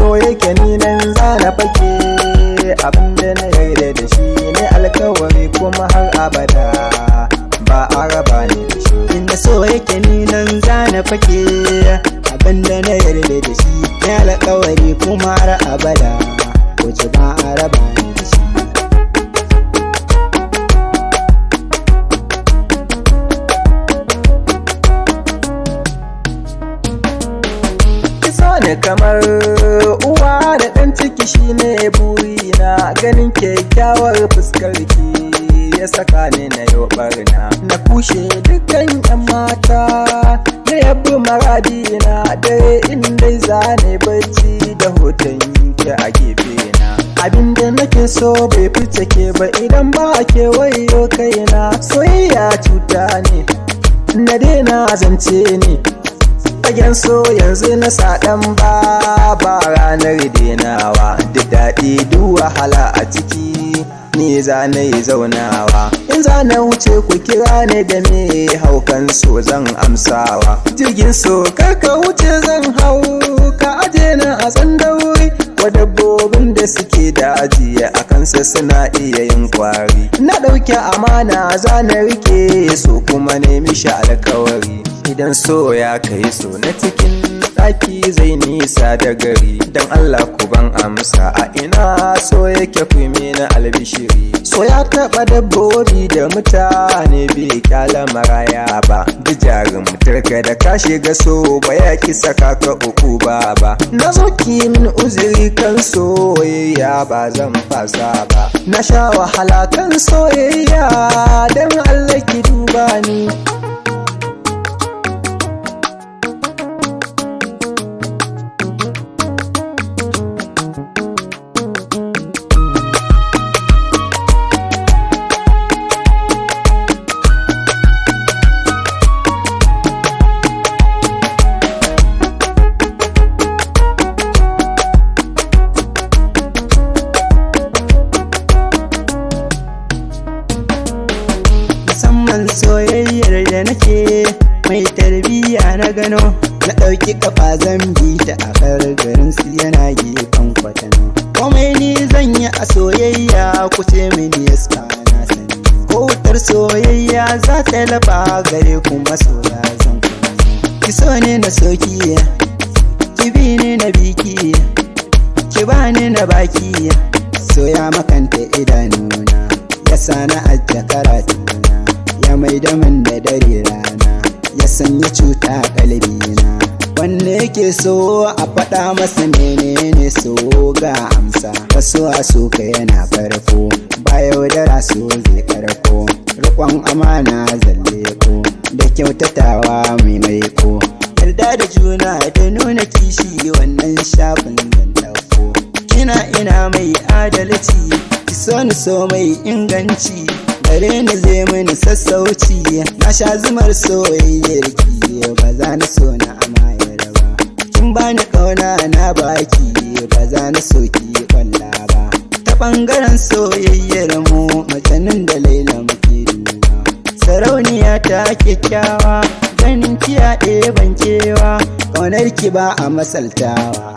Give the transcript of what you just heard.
so yake ni nan zana fake, abinda na yarda da shi ne alkawari kuma har abada ba a raba ni da shi. Inda so yake ni nan zana fake, abinda na yarda da shi ne alkawari kuma har abada wuce ba a raba ni da shi. Ne kamar uwa da ɗan ciki shine burina, ganin kyakkyawar fuskar ki ya saka ni na yau barna, na kushe dukkan yan mata na yabi maradina, dare inda zane bacci da hoton ki a gefe na. Abinda nake so bai fice ke ba, idan ba ke wayo kaina, soyayya cuta ne na daina zance ne, fagen so yanzu na saɗan ba ranar denawa, da daɗi duk wahala a ciki ni za na yi zaunawa. In za na wuce ku kira ne da me haukan so zan amsawa, jirgin so karka wuce zan hau ka aje na a tsandauri, wa dabbobin da suke daji a kansa suna iya yin kwari. Na ɗauki amana za na rike so kuma ne mishi alkawari, idan so ya kai so na cikin ɗaki zai nisa da gari, dan Allah ku ban amsa a ina so yake ku na albishiri. So ya taɓa dabbobi da mutane bai kyala maraya ba, bijarin mutarka da ka shiga so ba ya ki saka ka uku ba. Na zo ki min uzuri kan soyayya ba zan fasa ba, na sha wahala kan soyayya dan Allah ki duba ni. Soyayyar da nake mai tarbiyya na gano, na ɗauki kafa zan bi ta a garin su yana gefen kwatano. Komai ni zan yi a soyayya kuce mini yasa na sani, ko wutar soyayya za ta lafa gare ku masoya zan kuma. Ki so ne na soki, ki bi ni na biki, ki ba ni na baki, soya makanta idanuna yasa na ajiye karatuna, ya mai da man da dare rana, ya sanya cuta a kalbina. Wanda yake so a faɗa masa menene so ga amsa, kaso a so ka yana farko, ba yaudara so zai karko, riƙon amana zalle ko da kyautatawa mai maiko, yarda da juna da nuna kishi wannan shafin zan ɗauko. Kina ina mai adalci, ki so ni so mai inganci, gare ni zai mini sassauci, na sha zumar soyayyar ki ba za na so na amayar ba, kin bani kauna na baki ba za na so ki kwalla ba. Ta bangaren soyayyar mu mutanen da Laila muke duba, sarauniya ta kyakkyawa ganin kiyaye ban kewa, kaunar ki ba a masaltawa.